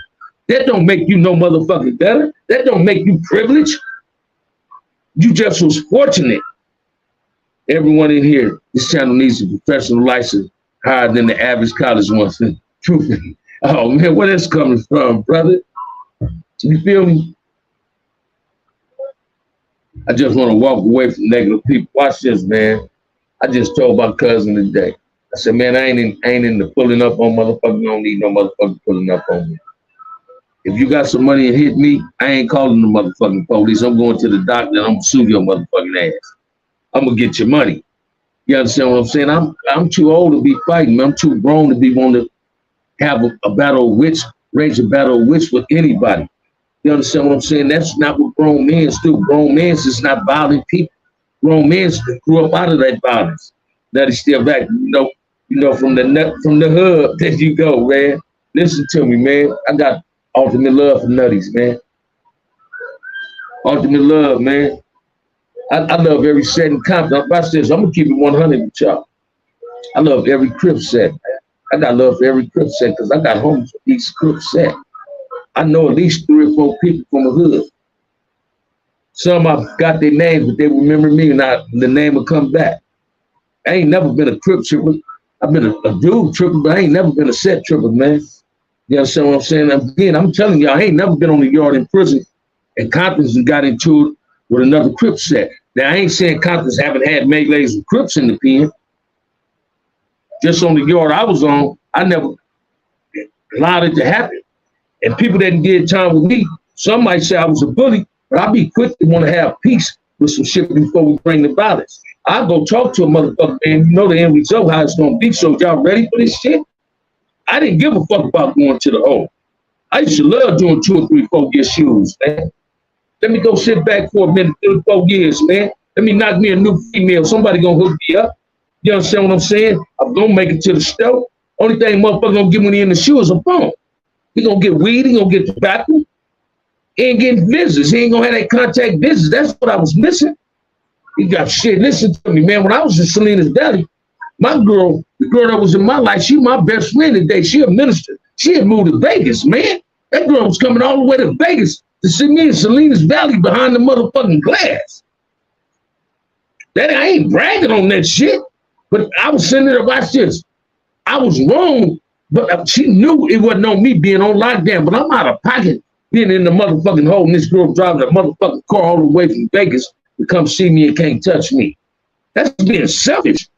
Speaker 1: That don't make you no motherfucking better. That don't make you privileged. You just was fortunate. Everyone in here, this channel needs a professional license higher than the average college one. Truthfully. Oh man, where that's coming from, brother? You feel me? I just want to walk away from negative people. Watch this, man. I just told my cousin today. I said, man, I ain't in the pulling up on motherfuckers. I don't need no motherfucker pulling up on me. If you got some money and hit me, I ain't calling the motherfucking police. I'm going to the doctor and I'm gonna sue your motherfucking ass. I'm gonna get your money. You understand what I'm saying? I'm too old to be fighting. I'm too grown to be wanting to have a battle of wits, rage a battle of wits with anybody. You understand what I'm saying? That's not what grown men do. Grown men is not violent people. Grown men grew up out of that violence. That is still back. You know, from the hood, there you go, man. Listen to me, man. I got ultimate love for nutties, man. Ultimate love, man. I love every set in Compton. Watch this. I'm gonna keep it 100 with y'all. I love every Crip set, man. I got love for every Crip set because I got homies for each Crip set. I know at least 3 or 4 people from the hood. Some I've got their names, but they remember me and the name will come back. I ain't never been a Crip tripper. I've been a dude tripper, but I ain't never been a set tripper, man. You understand what I'm saying? Again, I'm telling y'all, I ain't never been on the yard in prison and Compton's and got into it with another Crip set. Now, I ain't saying Compton's haven't had melees with Crips in the pen. Just on the yard I was on, I never allowed it to happen. And people that did time with me, some might say I was a bully, but I'll be quick to want to have peace with some shit before we bring the violence. I'll go talk to a motherfucker, man. You know the end result, how it's going to be. So y'all ready for this shit? I didn't give a fuck about going to the hole. I used to love doing 2 or 3, 4 year shoes, man. Let me go sit back for a minute, 3 or 4 years, man. Let me knock me a new female. Somebody going to hook me up. You understand what I'm saying? I'm going to make it to the store. Only thing motherfucker going to give me in the shoe is a phone. He going to get weed. He going to get tobacco. He ain't getting visits. He ain't going to have that contact visits. That's what I was missing. He got shit. Listen to me, man. When I was in Selena's Valley, my girl, the girl that was in my life, she my best friend today. She a minister. She had moved to Vegas, man. That girl was coming all the way to Vegas to see me in Selena's Valley behind the motherfucking glass. That I ain't bragging on that shit, but I was sitting there to watch this. I was wrong, but she knew it wasn't on me being on lockdown, but I'm out of pocket being in the motherfucking hole and this girl driving a motherfucking car all the way from Vegas to come see me and can't touch me. That's being selfish.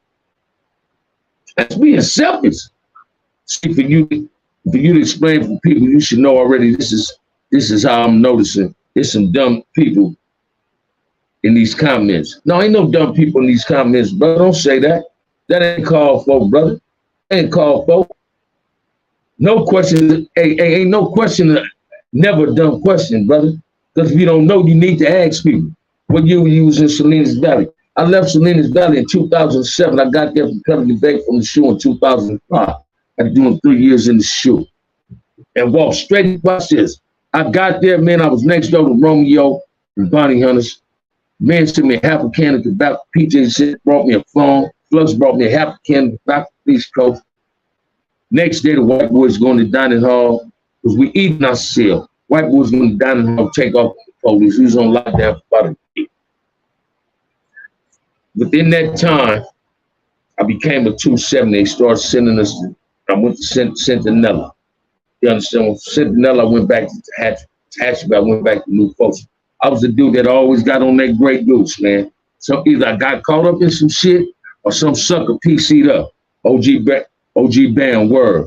Speaker 1: That's being selfish. See, for you to explain for people, you should know already this is how I'm noticing. There's some dumb people in these comments. No, ain't no dumb people in these comments, brother. Don't say that. That ain't called for, brother. Ain't called for. No question. Ain't no question. Never a dumb question, brother. Because if you don't know, you need to ask people. What year were you was in Selena's Valley? I left Selena's Valley in 2007. I got there from coming back from the shoe in 2005. After doing 3 years in the shoe. And walked straight across this. I got there, man. I was next door to Romeo and Bonnie Hunters. Man sent me half a can of tobacco. PJ said, brought me a phone. Flux brought me a half a can of tobacco, police coat. Next day, the white boys going to dining hall. because we eating ourselves. White boys went down and hall, take off the police. We was on lockdown for about a week. Within that time, I became a 270. They started sending us. I went to Centinela. You understand? From Centinela, I went back to Hatchback. I went back to New Folks. I was the dude that always got on that Grey Goose, man. So either I got caught up in some shit or some sucker PC'd up. OG Bamm, word.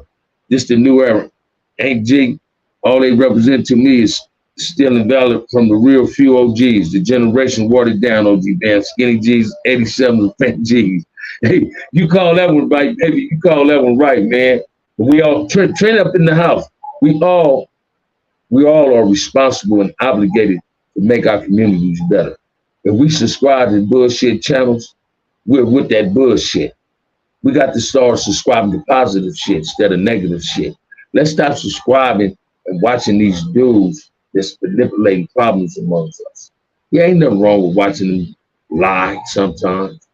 Speaker 1: This the new era. Ain't G. All they represent to me is still invalid from the real few OGs. The generation watered down OG Bamm. Skinny G's, 87 fat G's. Hey, you call that one right, baby. You call that one right, man. We all train up in the house. We all are responsible and obligated to make our communities better. If we subscribe to bullshit channels, we're with that bullshit. We got to start subscribing to positive shit instead of negative shit. Let's stop subscribing and watching these dudes that's manipulating problems amongst us. Yeah, ain't nothing wrong with watching them lie sometimes.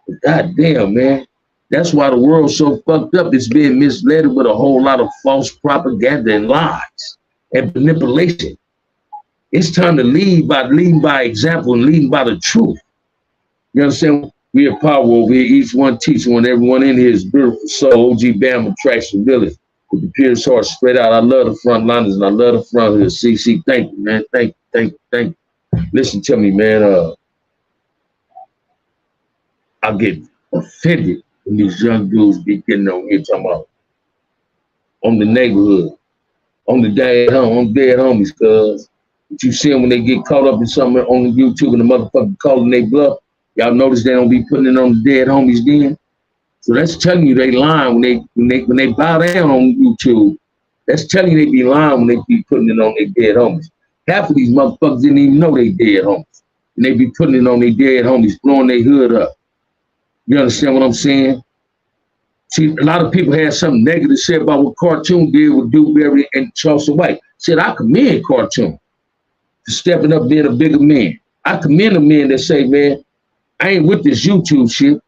Speaker 1: But goddamn, man, that's why the world's so fucked up. It's being misled with a whole lot of false propaganda and lies and manipulation. It's time to lead by example and leading by the truth. You understand? We have power over here. Each one teaching one. Everyone in here is beautiful soul. OG Bamm attraction village. With the purest heart spread out. I love the front liners and I love the front here. CC, thank you, man. Thank you. Listen to me, man. I get offended when these young dudes be getting on here talking about on the neighborhood, on the dead homies, cuz. But you see them when they get caught up in something on YouTube and the motherfucker calling they bluff. Y'all notice they don't be putting it on the dead homies then? So that's telling you they lying when they bow down on YouTube. That's telling you they be lying when they be putting it on their dead homies. Half of these motherfuckers didn't even know they dead homies. And they be putting it on their dead homies, blowing their hood up. You understand what I'm saying? See, a lot of people had something negative to say about what Cartoon did with Dewberry and Charleston White. Said, I commend Cartoon for stepping up being a bigger man. I commend the men that say, man, I ain't with this YouTube shit.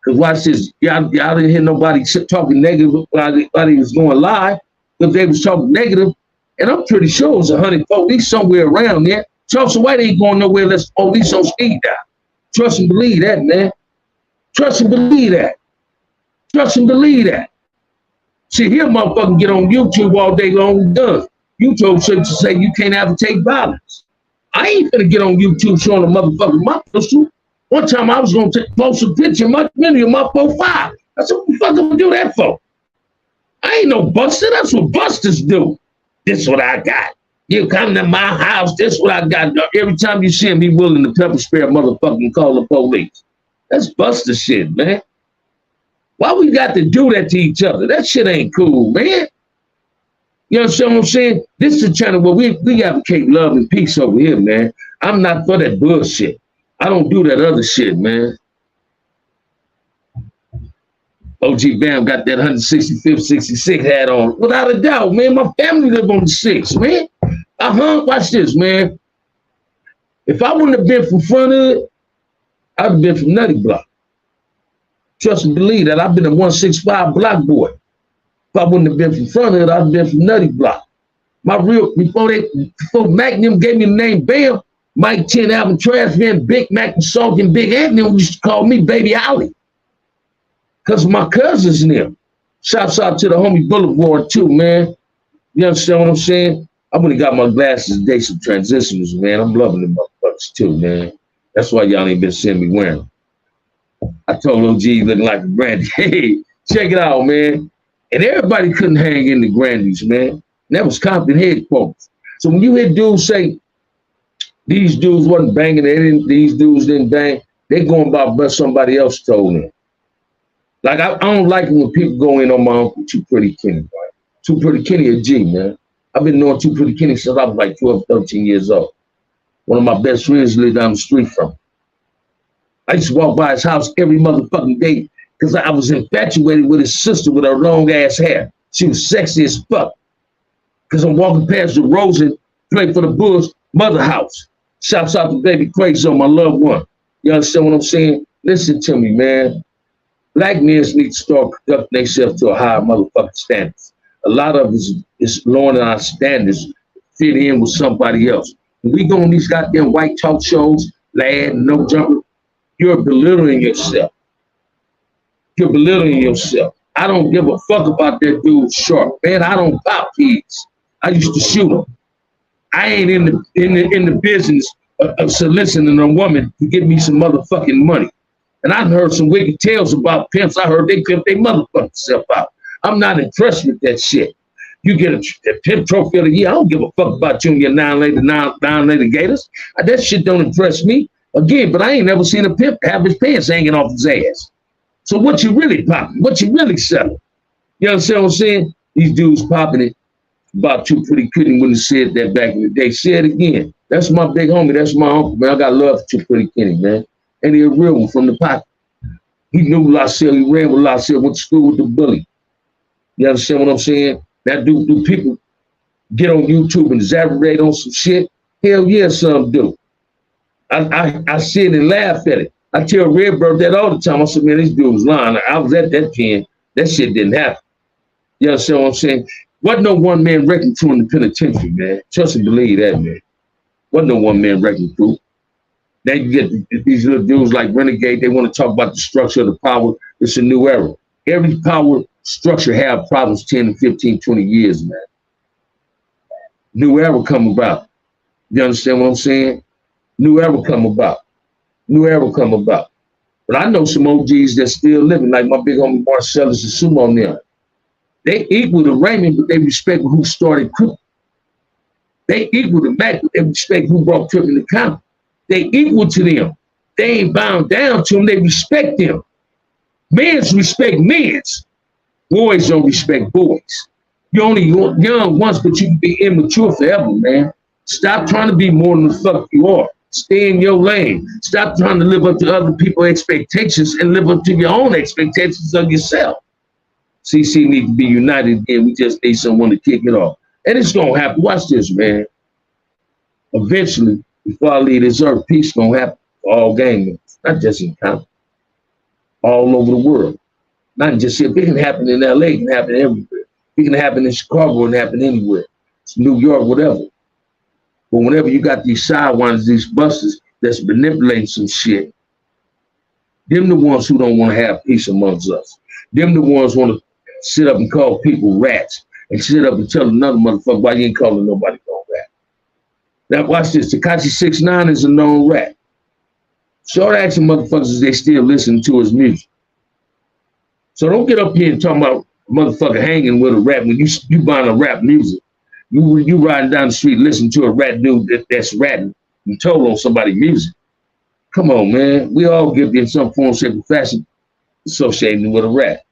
Speaker 1: Because watch this, y'all didn't hear nobody talking negative while he was going live. Because they was talking negative, and I'm pretty sure it was 100 police somewhere around there. Charleston White ain't going nowhere unless police on speed dial. Trust and believe that, man. Trust and believe that. Trust and believe that. See, here motherfucking get on YouTube all day long guns. YouTube should say you can't advocate violence. I ain't gonna get on YouTube showing a motherfucker my pistol. One time I was gonna post a picture of my video of my profile. I said, what the fuck am I gonna do that for? I ain't no buster. That's what busters do. This what I got. You come to my house, this what I got. Every time you see me willing to pepper spray a motherfucker and call the police. That's buster shit, man. Why we got to do that to each other? That shit ain't cool, man. You understand what I'm saying? This is a channel where we advocate love and peace over here, man. I'm not for that bullshit. I don't do that other shit, man. OG Bamm got that 165th, 66 hat on. Without a doubt, man. My family live on the 6th, man. Watch this, man. If I wouldn't have been from front of it, I'd have been from Nutty Block. Trust and believe that. I've been a 165 block boy. If I wouldn't have been from front of it, I'd have been from Nutty Block. Before Magnum gave me the name Bamm, Mike 10 Alvin Trash Man, Big Mac and Salt and Big Anthony used to call me Baby Ollie. Because my cousins in there. Shouts out to the homie Boulevard too, man. You understand what I'm saying? I would have got my glasses today, some transitionals, man. I'm loving the motherfuckers too, man. That's why y'all ain't been seeing me wearing them. I told OG looking like a granny. Hey, check it out, man. And everybody couldn't hang in the grandies, man. And that was Compton headquarters. So when you hear dudes say, these dudes wasn't banging, these dudes didn't bang, they going by what somebody else told them. Like, I don't like it when people go in on my uncle, Too Pretty Kenny, right? Too Pretty Kenny a G, man. I've been knowing Too Pretty Kenny since I was like 12, 13 years old. One of my best friends lived down the street from him. I used to walk by his house every motherfucking day because I was infatuated with his sister with her long ass hair. She was sexy as fuck. Because I'm walking past the Rosen, play for the Bulls, mother house. Shouts out to baby Crazy on my loved one. You understand what I'm saying? Listen to me, man. Black men need to start conducting themselves to a higher motherfucking standards. A lot of us It's lowering our standards, fit in with somebody else. When we go on these goddamn white talk shows, lad, no jumper, you're belittling yourself. You're belittling yourself. I don't give a fuck about that dude Sharp. Man, I don't pop kids. I used to shoot them. I ain't in the business of soliciting a woman to give me some motherfucking money. And I've heard some wicked tales about pimps. I heard they pimp their motherfucking self out. I'm not impressed with that shit. You get a pimp trophy of the year. I don't give a fuck about you and your nine lady gators. That shit don't impress me. Again, but I ain't never seen a pimp have his pants hanging off his ass. So what you really popping? What you really selling? You understand what I'm saying? These dudes popping it about Too Pretty Kitty wouldn't have said that back in the day. Say it again. That's my big homie. That's my uncle, man. I got love for Too Pretty Kitty, man. And he a real one from the pocket. He knew LaSalle. He ran with LaSalle. Went to school with the bully. You understand what I'm saying? That do people get on YouTube and exaggerate on some shit? Hell yeah, some do. I see it and laugh at it. I tell Redbird that all the time. I said, man, this dude was lying. I was at that pen. That shit didn't happen. You understand what I'm saying? Wasn't no one man wrecking crew in the penitentiary, man. Trust and believe that, man. Wasn't no one man wrecking crew. Then you get these little dudes like Renegade. They want to talk about the structure of the power. It's a new era. Every power structure have problems 10 and 15, 20 years, man. New era come about. You understand what I'm saying? New era come about. New era come about. But I know some OGs that's still living, like my big homie Marcellus and Sumo now. They equal to Raymond, but they respect who started Crip. They equal to Mac, but they respect who brought Crip in the county. They equal to them. They ain't bound down to them. They respect them. Men's respect men's. Boys don't respect boys. You're only young once, but you can be immature forever, man. Stop trying to be more than the fuck you are. Stay in your lane. Stop trying to live up to other people's expectations and live up to your own expectations of yourself. CC need to be united again. We just need someone to kick it off. And it's going to happen. Watch this, man. Eventually, before I leave this earth, peace going to happen for all gang members, not just in Compton, all over the world. Not just here. It can happen in LA, it can happen everywhere. It can happen in Chicago, it can happen anywhere. It's New York, whatever. But whenever you got these sidewinders, these busters that's manipulating some shit, them the ones who don't want to have peace amongst us. Them the ones want to sit up and call people rats and sit up and tell another motherfucker why you ain't calling nobody no rat. Now watch this. Tekashi 6ix9ine is a known rat. Short action motherfuckers is they still listening to his music. So don't get up here and talk about motherfucker hanging with a rap when you buying a rap music. You riding down the street listening to a rat dude that's ratting and told on somebody's music. Come on, man. We all get in some form, shape, or fashion associating with a rat.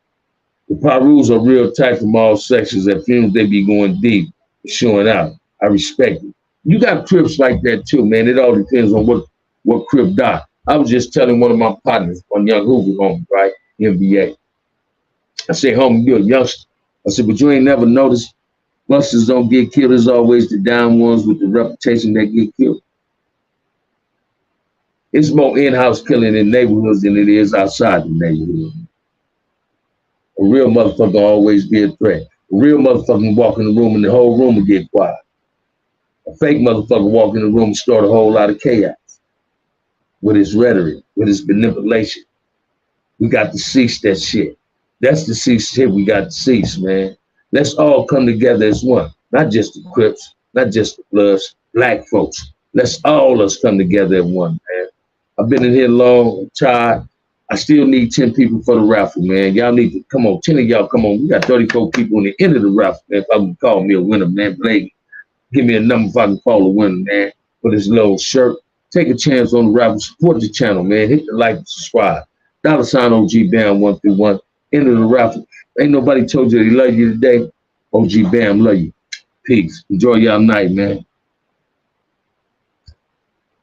Speaker 1: The Parus are real tight from all sections. At funerals, they be going deep, showing out. I respect it. You got Crips like that too, man. It all depends on what Crip die. I was just telling one of my partners, one young Hoover homie, right? NBA. I said, homie, you're a youngster. I said, but you ain't never noticed busters don't get killed. It's always the down ones with the reputation that get killed. It's more in-house killing in neighborhoods than it is outside the neighborhood. A real motherfucker always be a threat. A real motherfucker can walk in the room and the whole room will get quiet. A fake motherfucker walk in the room and start a whole lot of chaos with his rhetoric, with his manipulation. We got to cease that shit. That's the cease shit we got to cease, man. Let's all come together as one. Not just the Crips, not just the Bloods, black folks. Let's all us come together as one, man. I've been in here long, I'm tired. I still need 10 people for the raffle, man. Y'all need to come on. 10 of y'all come on. We got 34 people in the end of the raffle, man. If I can call me a winner, man, Blake, give me a number if I can call a winner, man, for this little shirt. Take a chance on the raffle. Support the channel, man. Hit the like and subscribe. $sign OG Bamm 1 through 1. End of the raffle. Ain't nobody told you they love you today. OG Bamm love you. Peace. Enjoy y'all night, man.